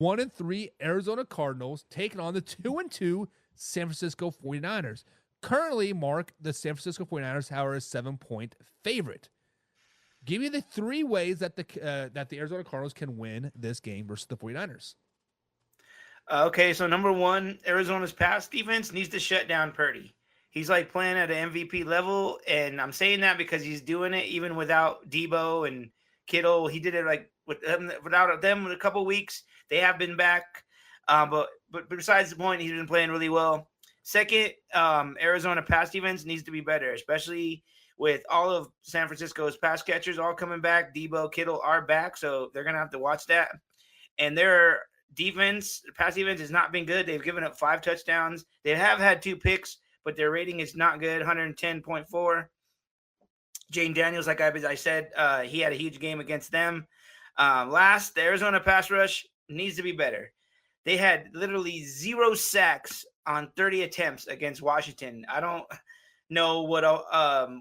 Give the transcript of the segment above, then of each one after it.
1-3 Arizona Cardinals taking on the 2-2 San Francisco 49ers. Currently, Mark, the San Francisco 49ers are a 7-point favorite. Give me the three ways that the Arizona Cardinals can win this game versus the 49ers. Okay, so number one, Arizona's pass defense needs to shut down Purdy. He's like playing at an MVP level, and I'm saying that because he's doing it even without Debo and Kittle. He did it like without them in a couple weeks. They have been back, but besides the point, he's been playing really well. Second, Arizona pass defense needs to be better, especially with all of San Francisco's pass catchers all coming back. Debo, Kittle are back, so they're gonna have to watch that. And their pass defense has not been good. They've given up 5 touchdowns. They have had 2 picks, but their rating is not good, 110.4. Jane Daniels, like I said, he had a huge game against them. Last, the Arizona pass rush needs to be better. They had literally 0 sacks on 30 attempts against Washington. I don't know what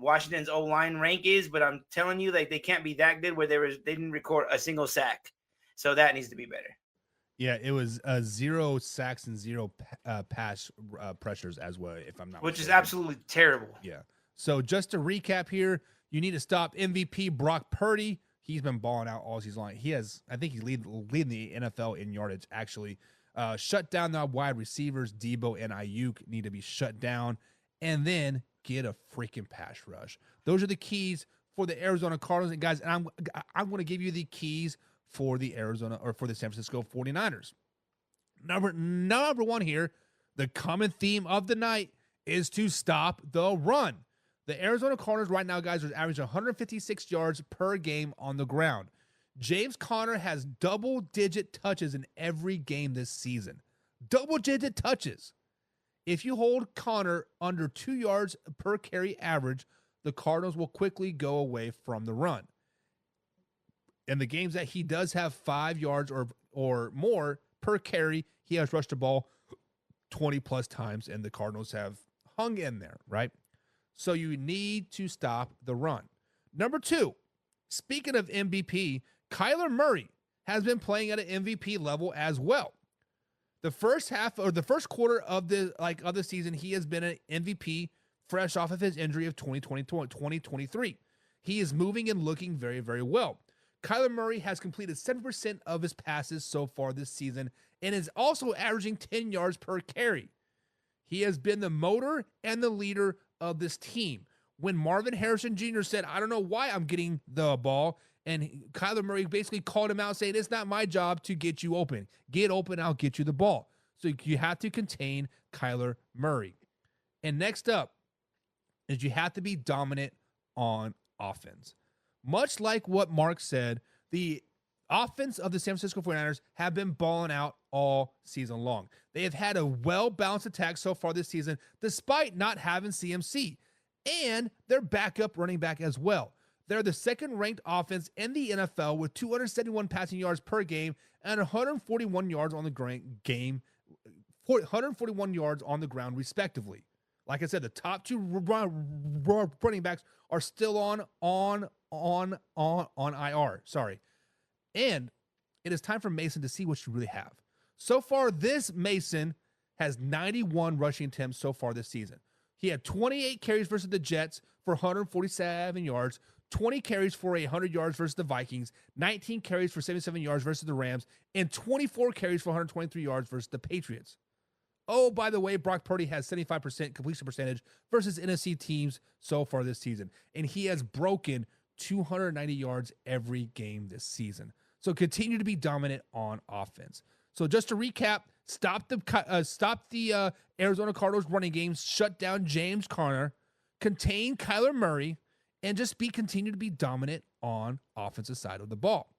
Washington's O-line rank is, but I'm telling you, like, they can't be that good where they didn't record a single sack. So that needs to be better. Yeah, it was 0 sacks and 0 pass pressures as well, if I'm not Which mistaken. is absolutely terrible. Yeah. So just to recap here, you need to stop MVP Brock Purdy. He's been balling out all season long. I think he's leading the NFL in yardage, actually. Shut down the wide receivers. Debo and Ayuk need to be shut down. And then get a freaking pass rush. Those are the keys for the Arizona Cardinals. And guys, and I'm going to give you the keys for the San Francisco 49ers. Number one here, the common theme of the night is to stop the run. The Arizona Cardinals right now, guys, are averaging 156 yards per game on the ground. James Conner has double-digit touches in every game this season. Double-digit touches. If you hold Conner under 2 yards per carry average, the Cardinals will quickly go away from the run. In the games that he does have 5 yards or more per carry, he has rushed the ball 20-plus times, and the Cardinals have hung in there, right? So you need to stop the run. Number 2, speaking of MVP, Kyler Murray has been playing at an MVP level as well. The first quarter of the season, he has been an MVP fresh off of his injury of 2023. He is moving and looking very, very well. Kyler Murray has completed 7% of his passes so far this season and is also averaging 10 yards per carry. He has been the motor and the leader of this team. When Marvin Harrison Jr. said, I don't know why I'm getting the ball, and Kyler Murray basically called him out saying, it's not my job to get you open. Get open, I'll get you the ball. So you have to contain Kyler Murray. And next up is you have to be dominant on offense. Much like what Mark said, the offense of the San Francisco 49ers have been balling out all season long. They have had a well-balanced attack so far this season, despite not having CMC and their backup running back as well. They're the second-ranked offense in the NFL with 271 passing yards per game and 141 yards on the game, 141 yards on the ground, respectively. Like I said, the top 2 running backs are still on IR. Sorry. And it is time for Mason to see what you really have. So far, this Mason has 91 rushing attempts so far this season. He had 28 carries versus the Jets for 147 yards, 20 carries for 100 yards versus the Vikings, 19 carries for 77 yards versus the Rams, and 24 carries for 123 yards versus the Patriots. Oh, by the way, Brock Purdy has 75% completion percentage versus NFC teams so far this season, and he has broken 290 yards every game this season. So continue to be dominant on offense. So just to recap, stop the Arizona Cardinals running game, shut down James Conner, contain Kyler Murray, and just continue to be dominant on offensive side of the ball.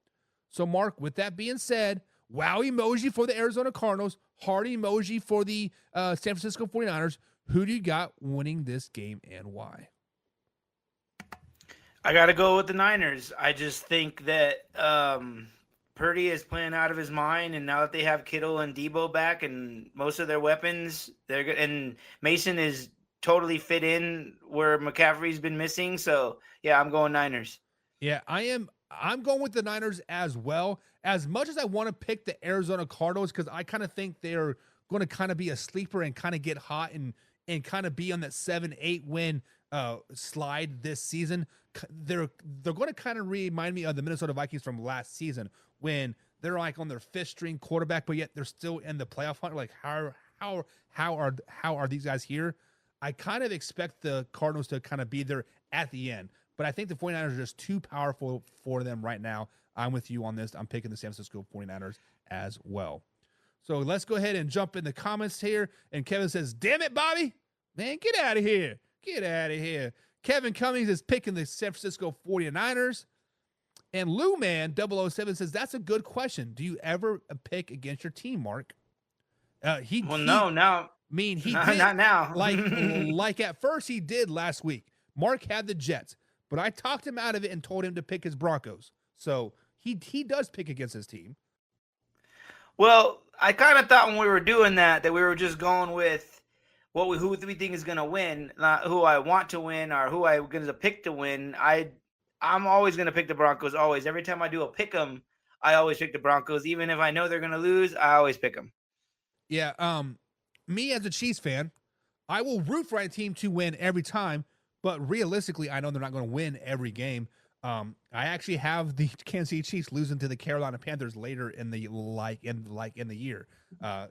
So Mark, with that being said, wow emoji for the Arizona Cardinals, heart emoji for the San Francisco 49ers. Who do you got winning this game and why? I got to go with the Niners. I just think that Purdy is playing out of his mind, and now that they have Kittle and Debo back and most of their weapons, they're good. And Mason is totally fit in where McCaffrey's been missing. So, yeah, I'm going Niners. Yeah, I am I'm going with the Niners as well. As much as I want to pick the Arizona Cardinals, because I kind of think they're going to kind of be a sleeper and kind of get hot and kind of be on that 7-8 win slide this season. They're going to kind of remind me of the Minnesota Vikings from last season when they're like on their fifth string quarterback, but yet they're still in the playoff hunt. Like how are these guys here? I kind of expect the Cardinals to kind of be there at the end, but I think the 49ers are just too powerful for them right now. I'm with you on this. I'm picking the San Francisco 49ers as well. So let's go ahead and jump in the comments here. And Kevin says, damn it, Bobby. Man, get out of here. Get out of here. Kevin Cummings is picking the San Francisco 49ers. And Lou Man 007 says, that's a good question. Do you ever pick against your team, Mark? No. He did, not now. like at first he did last week. Mark had the Jets, but I talked him out of it and told him to pick his Broncos. So he does pick against his team. Well, I kind of thought when we were doing that we were just going with who we think is going to win, not who I want to win or who I'm going to pick to win. I'm always going to pick the Broncos. Always. Every time I do a pick 'em, I always pick the Broncos. Even if I know they're going to lose, I always pick them. Yeah. Me as a Chiefs fan, I will root for my team to win every time, but realistically, I know they're not going to win every game. I actually have the Kansas City Chiefs losing to the Carolina Panthers later in the in the year.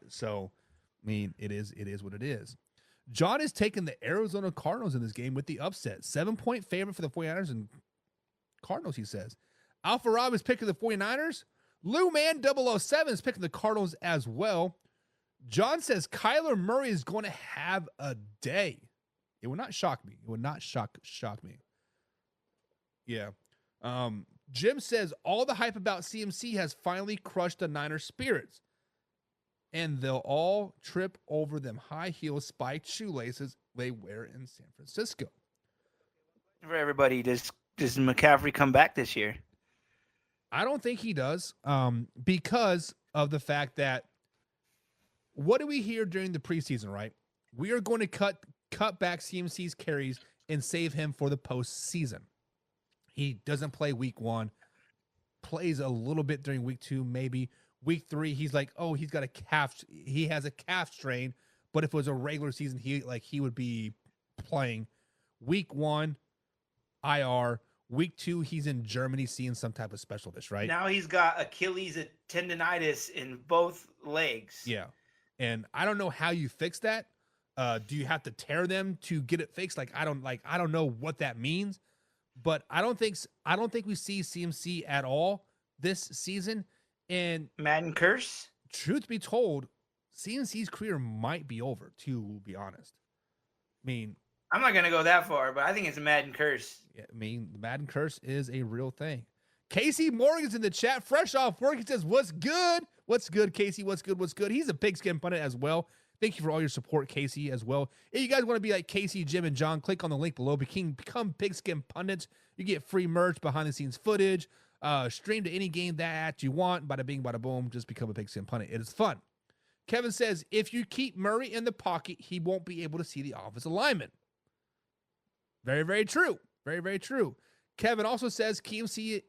So I mean, it is what it is. John is taking the Arizona Cardinals in this game with the upset. 7-point favorite for the 49ers and Cardinals, he says. Alpha Rob is picking the 49ers. Lou Man 007 is picking the Cardinals as well. John says Kyler Murray is going to have a day. It would not shock me. It would not shock me. Yeah. Jim says all the hype about CMC has finally crushed the Niners' spirits. And they'll all trip over them high heel spiked shoelaces they wear in San Francisco. For everybody, does McCaffrey come back this year? I don't think he does. Because of the fact that what do we hear during the preseason, right? We are going to cut back CMC's carries and save him for the postseason. He doesn't play week 1, plays a little bit during week 2, maybe. Week 3, he's like, oh, he has a calf strain, but if it was a regular season, he would be playing. Week 1, IR. Week 2, he's in Germany seeing some type of specialist, right? Now he's got Achilles tendonitis in both legs. Yeah. And I don't know how you fix that. Do you have to tear them to get it fixed? I don't know what that means, but I don't think we see CMC at all this season. And Madden curse? Truth be told, CMC's career might be over, to be honest. I mean, I'm not going to go that far, but I think it's a Madden curse. Yeah, I mean, the Madden curse is a real thing. Casey Morgan's in the chat, fresh off work. He says, what's good? What's good, Casey? What's good? What's good? He's a pigskin pundit as well. Thank you for all your support, Casey, as well. If you guys want to be like Casey, Jim, and John, click on the link below. Become pigskin pundits. You get free merch, behind-the-scenes footage, stream to any game that you want. Bada bing, bada boom. Just become a pigskin pundit. It is fun. Kevin says, if you keep Murray in the pocket, he won't be able to see the offensive lineman. Very, very true. Very, very true. Kevin also says CMC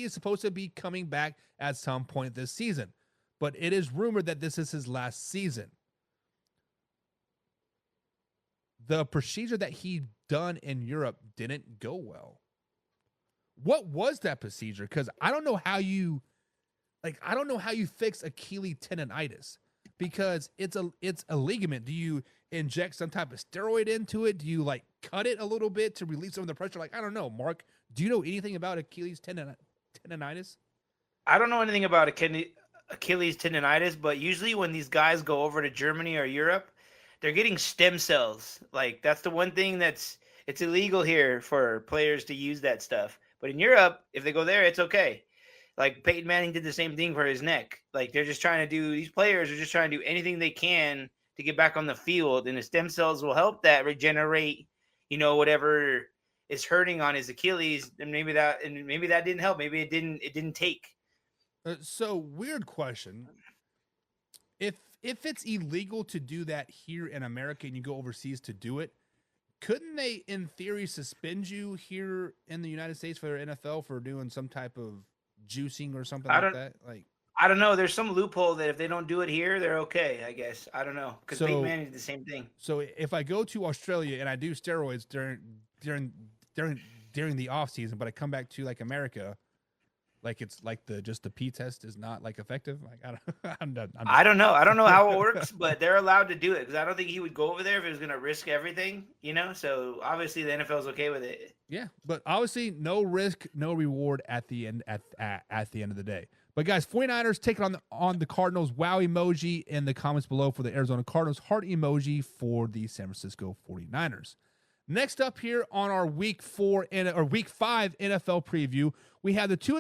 is supposed to be coming back at some point this season, but it is rumored that this is his last season. The procedure that he done in Europe didn't go well. What was that procedure? Because I don't know how you fix Achilles tendonitis, because it's a ligament. Do you inject some type of steroid into it? Do you cut it a little bit to release some of the pressure? I don't know. Mark, do you know anything about Achilles tendonitis? I don't know anything about Achilles tendonitis, but usually when these guys go over to Germany or Europe, they're getting stem cells. That's the one thing it's illegal here for players to use that stuff. But in Europe, if they go there, it's okay. Peyton Manning did the same thing for his neck. These players are just trying to do anything they can to get back on the field, and the stem cells will help that regenerate, whatever is hurting on his Achilles. And maybe that didn't help. Maybe it didn't take. So weird question. If it's illegal to do that here in America and you go overseas to do it, couldn't they, in theory, suspend you here in the United States for NFL for doing some type of juicing or something I like don't. that? Like, I don't know. There's some loophole that if they don't do it here, they're okay. I guess. I don't know because Peyton so Manning did the same thing. so if I go to Australia and I do steroids during during during the off season, but I come back to like America, like it's like the P test is not like effective. Like I don't, I'm I just don't know. I don't know how it works, but they're allowed to do it because I don't think he would go over there if he was going to risk everything. So obviously the NFL's okay with it. yeah, but obviously no risk, no reward at the end at the end of the day. But guys, 49ers taking on the Cardinals. Wow emoji in the comments below for the Arizona Cardinals. Heart emoji for the San Francisco 49ers. Next up here on our week 5 NFL preview, we have the two